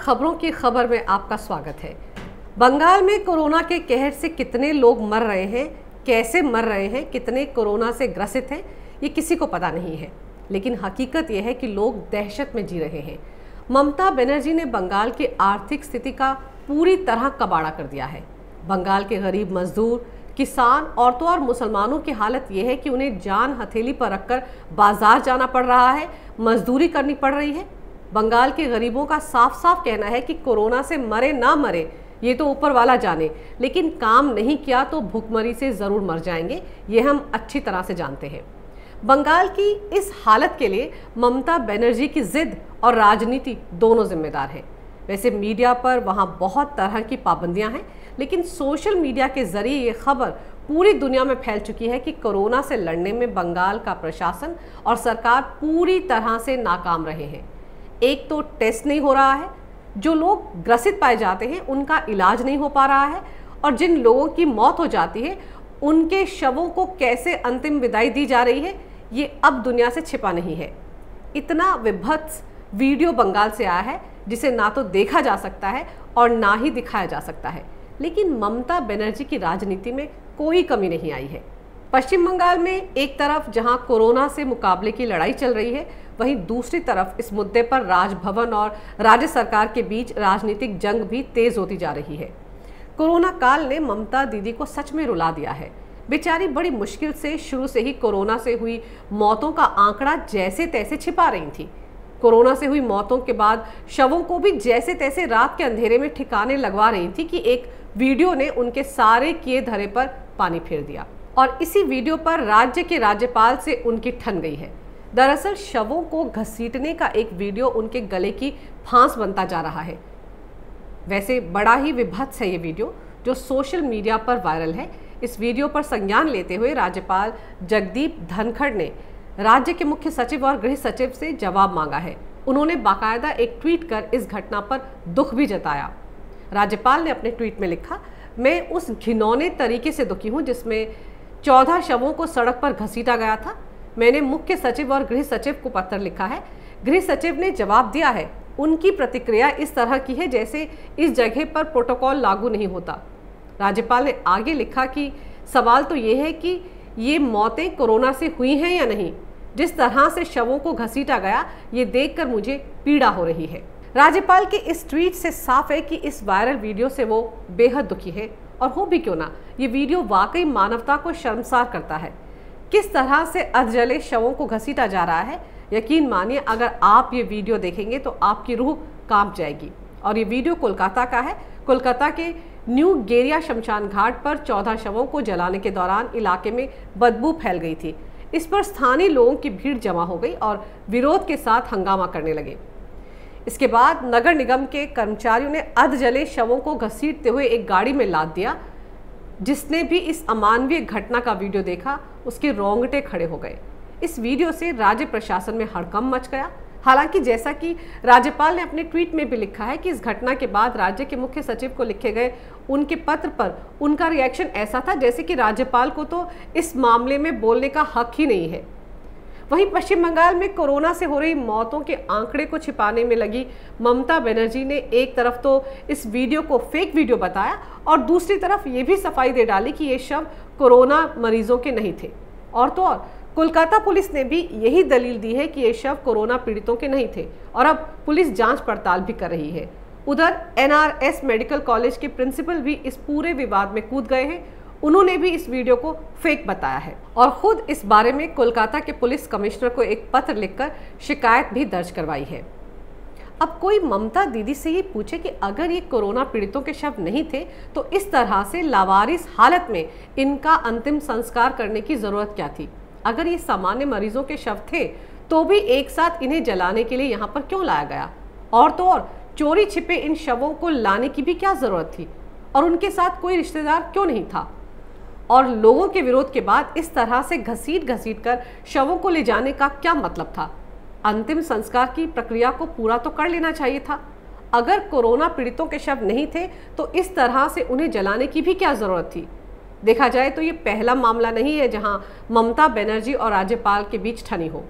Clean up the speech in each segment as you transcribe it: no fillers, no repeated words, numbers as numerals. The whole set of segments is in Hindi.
खबरों की खबर में आपका स्वागत है। बंगाल में कोरोना के कहर से कितने लोग मर रहे हैं, कैसे मर रहे हैं, कितने कोरोना से ग्रसित हैं, ये किसी को पता नहीं है। लेकिन हकीकत यह है कि लोग दहशत में जी रहे हैं। ममता बनर्जी ने बंगाल की आर्थिक स्थिति का पूरी तरह कबाड़ा कर दिया है। बंगाल के गरीब मजदूर, किसान, औरतों और मुसलमानों की हालत यह है कि उन्हें जान हथेली पर रखकर बाजार जाना पड़ रहा है, मजदूरी करनी पड़ रही है। बंगाल के गरीबों का साफ साफ कहना है कि कोरोना से मरे ना मरे ये तो ऊपर वाला जाने, लेकिन काम नहीं किया तो भूखमरी से ज़रूर मर जाएंगे, ये हम अच्छी तरह से जानते हैं। बंगाल की इस हालत के लिए ममता बनर्जी की जिद और राजनीति दोनों जिम्मेदार हैं। वैसे मीडिया पर वहाँ बहुत तरह की पाबंदियाँ हैं, लेकिन सोशल मीडिया के जरिए ये खबर पूरी दुनिया में फैल चुकी है कि कोरोना से लड़ने में बंगाल का प्रशासन और सरकार पूरी तरह से नाकाम रहे हैं। एक तो टेस्ट नहीं हो रहा है, जो लोग ग्रसित पाए जाते हैं उनका इलाज नहीं हो पा रहा है, और जिन लोगों की मौत हो जाती है उनके शवों को कैसे अंतिम विदाई दी जा रही है, ये अब दुनिया से छिपा नहीं है। इतना विभत्स वीडियो बंगाल से आया है जिसे ना तो देखा जा सकता है और ना ही दिखाया जा सकता है। लेकिन ममता बनर्जी की राजनीति में कोई कमी नहीं आई है। पश्चिम बंगाल में एक तरफ जहां कोरोना से मुकाबले की लड़ाई चल रही है, वहीं दूसरी तरफ इस मुद्दे पर राजभवन और राज्य सरकार के बीच राजनीतिक जंग भी तेज होती जा रही है। कोरोना काल ने ममता दीदी को सच में रुला दिया है। बेचारी बड़ी मुश्किल से शुरू से ही कोरोना से हुई मौतों का आंकड़ा जैसे तैसे छिपा रही थी। कोरोना से हुई मौतों के बाद शवों को भी जैसे तैसे रात के अंधेरे में ठिकाने लगवा रही थी कि एक वीडियो ने उनके सारे किए धरे पर पानी फेर दिया, और इसी वीडियो पर राज्य के राज्यपाल से उनकी ठन गई है। दरअसल शवों को घसीटने का एक वीडियो उनके गले की फांस बनता जा रहा है। वैसे बड़ा ही विभत्स है ये वीडियो, जो सोशल मीडिया पर वायरल है। इस वीडियो पर संज्ञान लेते हुए राज्यपाल जगदीप धनखड़ ने राज्य के मुख्य सचिव और गृह सचिव से जवाब मांगा है। उन्होंने बाकायदा एक ट्वीट कर इस घटना पर दुख भी जताया। राज्यपाल ने अपने ट्वीट में लिखा, मैं उस घिनौने तरीके से दुखी हूँ जिसमें 14 शवों को सड़क पर घसीटा गया था। मैंने मुख्य सचिव और गृह सचिव को पत्र लिखा है। गृह सचिव ने जवाब दिया है। उनकी प्रतिक्रिया इस तरह की है जैसे इस जगह पर प्रोटोकॉल लागू नहीं होता। राज्यपाल ने आगे लिखा कि सवाल तो ये है कि ये मौतें कोरोना से हुई हैं या नहीं। जिस तरह से शवों को घसीटा गया, ये देखकर मुझे पीड़ा हो रही है। राज्यपाल के इस ट्वीट से साफ है कि इस वायरल वीडियो से वो बेहद दुखी है, और हो भी क्यों ना, ये वीडियो वाकई मानवता को शर्मसार करता है। किस तरह से अधजले शवों को घसीटा जा रहा है, यकीन मानिए अगर आप ये वीडियो देखेंगे तो आपकी रूह कांप जाएगी। और ये वीडियो कोलकाता का है। कोलकाता के न्यू गेरिया शमशान घाट पर 14 शवों को जलाने के दौरान इलाके में बदबू फैल गई थी। इस पर स्थानीय लोगों की भीड़ जमा हो गई और विरोध के साथ हंगामा करने लगे। इसके बाद नगर निगम के कर्मचारियों ने अधजले शवों को घसीटते हुए एक गाड़ी में लाद दिया। जिसने भी इस अमानवीय घटना का वीडियो देखा, उसके रोंगटे खड़े हो गए। इस वीडियो से राज्य प्रशासन में हड़कंप मच गया। हालांकि जैसा कि राज्यपाल ने अपने ट्वीट में भी लिखा है कि इस घटना के बाद राज्य के मुख्य सचिव को लिखे गए उनके पत्र पर उनका रिएक्शन ऐसा था जैसे कि राज्यपाल को तो इस मामले में बोलने का हक ही नहीं है। वहीं पश्चिम बंगाल में कोरोना से हो रही मौतों के आंकड़े को छिपाने में लगी ममता बनर्जी ने एक तरफ तो इस वीडियो को फेक वीडियो बताया, और दूसरी तरफ ये भी सफाई दे डाली कि ये शव कोरोना मरीजों के नहीं थे। और तो और कोलकाता पुलिस ने भी यही दलील दी है कि ये शव कोरोना पीड़ितों के नहीं थे, और अब पुलिस जांच पड़ताल भी कर रही है। उधर NRS मेडिकल कॉलेज के प्रिंसिपल भी इस पूरे विवाद में कूद गए हैं। उन्होंने भी इस वीडियो को फेक बताया है और खुद इस बारे में कोलकाता के पुलिस कमिश्नर को एक पत्र लिखकर शिकायत भी दर्ज करवाई है। अब कोई ममता दीदी से ये पूछे कि अगर ये कोरोना पीड़ितों के शव नहीं थे तो इस तरह से लावारिस हालत में इनका अंतिम संस्कार करने की जरूरत क्या थी? अगर ये सामान्य मरीजों के शव थे तो भी एक साथ इन्हें जलाने के लिए यहाँ पर क्यों लाया गया? और तो और चोरी छिपे इन शवों को लाने की भी क्या जरूरत थी? और उनके साथ कोई रिश्तेदार क्यों नहीं था? और लोगों के विरोध के बाद इस तरह से घसीट कर शवों को ले जाने का क्या मतलब था? अंतिम संस्कार की प्रक्रिया को पूरा तो कर लेना चाहिए था। अगर कोरोना पीड़ितों के शव नहीं थे तो इस तरह से उन्हें जलाने की भी क्या जरूरत थी? देखा जाए तो ये पहला मामला नहीं है जहां ममता बनर्जी और राज्यपाल के बीच ठनी हो।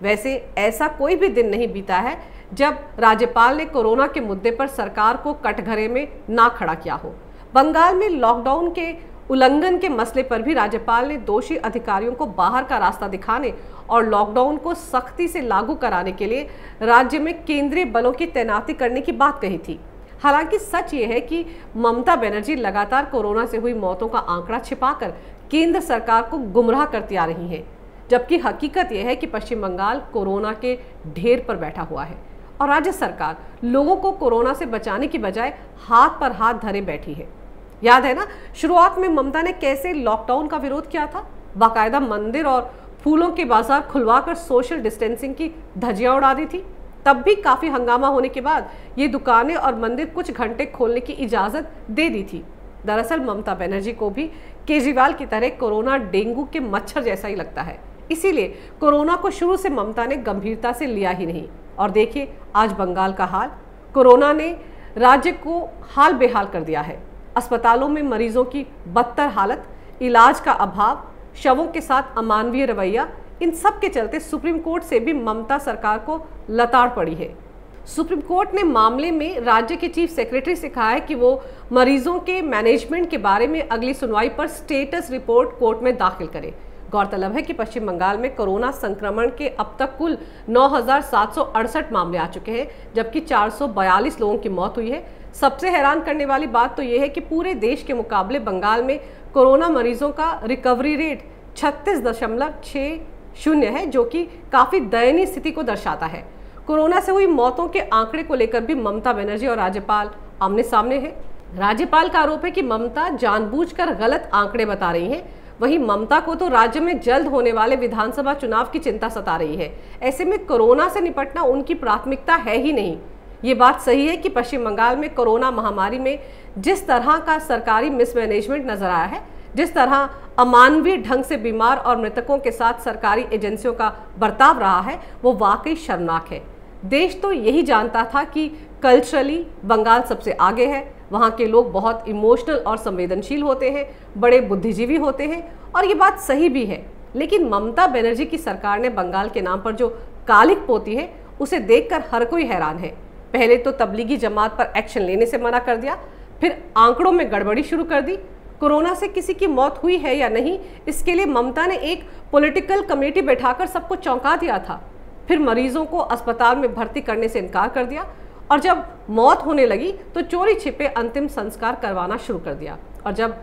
वैसे ऐसा कोई भी दिन नहीं बीता है जब राज्यपाल ने कोरोना के मुद्दे पर सरकार को कटघरे में ना खड़ा किया हो। बंगाल में लॉकडाउन के उल्लंघन के मसले पर भी राज्यपाल ने दोषी अधिकारियों को बाहर का रास्ता दिखाने और लॉकडाउन को सख्ती से लागू कराने के लिए राज्य में केंद्रीय बलों की तैनाती करने की बात कही थी। हालांकि सच ये है कि ममता बनर्जी लगातार कोरोना से हुई मौतों का आंकड़ा छिपाकर केंद्र सरकार को गुमराह करती आ रही हैं, जबकि हकीकत यह है कि पश्चिम बंगाल कोरोना के ढेर पर बैठा हुआ है और राज्य सरकार लोगों को कोरोना से बचाने की बजाय हाथ पर हाथ धरे बैठी है। याद है ना, शुरुआत में ममता ने कैसे लॉकडाउन का विरोध किया था। बाकायदा मंदिर और फूलों के बाजार खुलवाकर सोशल डिस्टेंसिंग की धज्जियां उड़ा दी थी। तब भी काफी हंगामा होने के बाद ये दुकानें और मंदिर कुछ घंटे खोलने की इजाजत दे दी थी। दरअसल ममता बनर्जी को भी केजरीवाल की तरह कोरोना डेंगू के मच्छर जैसा ही लगता है, इसीलिए कोरोना को शुरू से ममता ने गंभीरता से लिया ही नहीं। और देखिए आज बंगाल का हाल, कोरोना ने राज्य को हाल बेहाल कर दिया है। अस्पतालों में मरीजों की बदतर हालत, इलाज का अभाव, शवों के साथ अमानवीय रवैया, इन सब के चलते सुप्रीम कोर्ट से भी ममता सरकार को लताड़ पड़ी है। सुप्रीम कोर्ट ने मामले में राज्य के चीफ सेक्रेटरी से कहा है कि वो मरीजों के मैनेजमेंट के बारे में अगली सुनवाई पर स्टेटस रिपोर्ट कोर्ट में दाखिल करे। गौरतलब है कि पश्चिम बंगाल में कोरोना संक्रमण के अब तक कुल 9,768 मामले आ चुके हैं, जबकि 442 लोगों की मौत हुई है। सबसे हैरान करने वाली बात तो यह है कि पूरे देश के मुकाबले बंगाल में कोरोना मरीजों का रिकवरी रेट 36.60 है, जो कि काफी दयनीय स्थिति को दर्शाता है। कोरोना से हुई मौतों के आंकड़े को लेकर भी ममता बनर्जी और राज्यपाल आमने सामने हैं। राज्यपाल का आरोप है कि ममता जानबूझकर गलत आंकड़े बता रही हैं। वहीं ममता को तो राज्य में जल्द होने वाले विधानसभा चुनाव की चिंता सता रही है। ऐसे में कोरोना से निपटना उनकी प्राथमिकता है ही नहीं। ये बात सही है कि पश्चिम बंगाल में कोरोना महामारी में जिस तरह का सरकारी मिसमैनेजमेंट नजर आया है, जिस तरह अमानवीय ढंग से बीमार और मृतकों के साथ सरकारी एजेंसियों का बर्ताव रहा है, वो वाकई शर्मनाक है। देश तो यही जानता था कि कल्चरली बंगाल सबसे आगे है। वहाँ के लोग बहुत इमोशनल और संवेदनशील होते हैं, बड़े बुद्धिजीवी होते हैं, और ये बात सही भी है। लेकिन ममता बनर्जी की सरकार ने बंगाल के नाम पर जो कालिक पोती है, उसे देखकर हर कोई हैरान है। पहले तो तबलीगी जमात पर एक्शन लेने से मना कर दिया, फिर आंकड़ों में गड़बड़ी शुरू कर दी। कोरोना से किसी की मौत हुई है या नहीं, इसके लिए ममता ने एक पॉलिटिकल कमेटी बैठाकर सबको चौंका दिया था। फिर मरीजों को अस्पताल में भर्ती करने से इनकार कर दिया, और जब मौत होने लगी तो चोरी छिपे अंतिम संस्कार करवाना शुरू कर दिया। और जब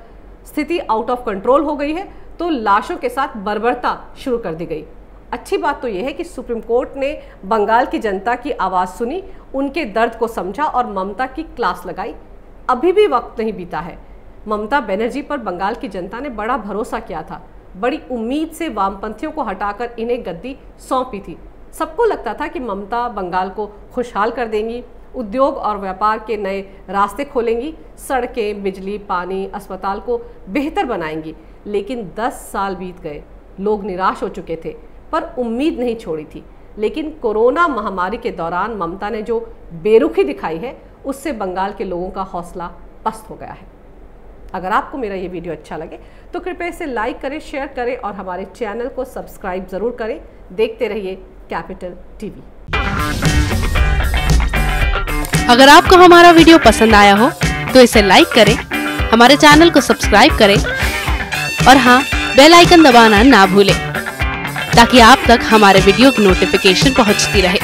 स्थिति आउट ऑफ कंट्रोल हो गई है तो लाशों के साथ बर्बरता शुरू कर दी गई। अच्छी बात तो यह है कि सुप्रीम कोर्ट ने बंगाल की जनता की आवाज़ सुनी, उनके दर्द को समझा और ममता की क्लास लगाई। अभी भी वक्त नहीं बीता है। ममता बनर्जी पर बंगाल की जनता ने बड़ा भरोसा किया था, बड़ी उम्मीद से वामपंथियों को हटाकर इन्हें गद्दी सौंपी थी। सबको लगता था कि ममता बंगाल को खुशहाल कर देंगी, उद्योग और व्यापार के नए रास्ते खोलेंगी, सड़कें, बिजली, पानी, अस्पताल को बेहतर बनाएंगी। लेकिन 10 साल बीत गए, लोग निराश हो चुके थे, पर उम्मीद नहीं छोड़ी थी। लेकिन कोरोना महामारी के दौरान ममता ने जो बेरुखी दिखाई है, उससे बंगाल के लोगों का हौसला पस्त हो गया है। अगर आपको मेरा ये वीडियो अच्छा लगे तो कृपया इसे लाइक करें, शेयर करें और हमारे चैनल को सब्सक्राइब ज़रूर करें। देखते रहिए कैपिटल टीवी। अगर आपको हमारा वीडियो पसंद आया हो तो इसे लाइक करें, हमारे चैनल को सब्सक्राइब करें और हाँ, बेल आइकन दबाना ना भूलें ताकि आप तक हमारे वीडियो की नोटिफिकेशन पहुंचती रहे।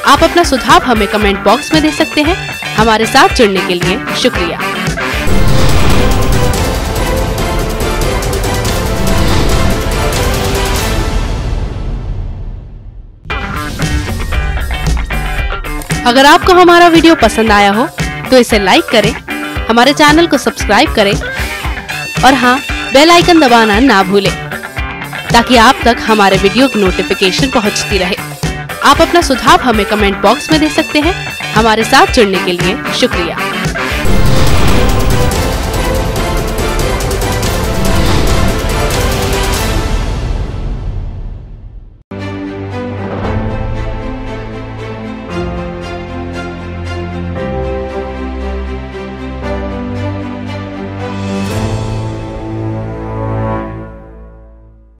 आप अपना सुझाव हमें कमेंट बॉक्स में दे सकते हैं। हमारे साथ जुड़ने के लिए शुक्रिया। अगर आपको हमारा वीडियो पसंद आया हो तो इसे लाइक करें, हमारे चैनल को सब्सक्राइब करें और हाँ, बेल आइकन दबाना ना भूलें ताकि आप तक हमारे वीडियो की नोटिफिकेशन पहुंचती रहे। आप अपना सुझाव हमें कमेंट बॉक्स में दे सकते हैं। हमारे साथ जुड़ने के लिए शुक्रिया।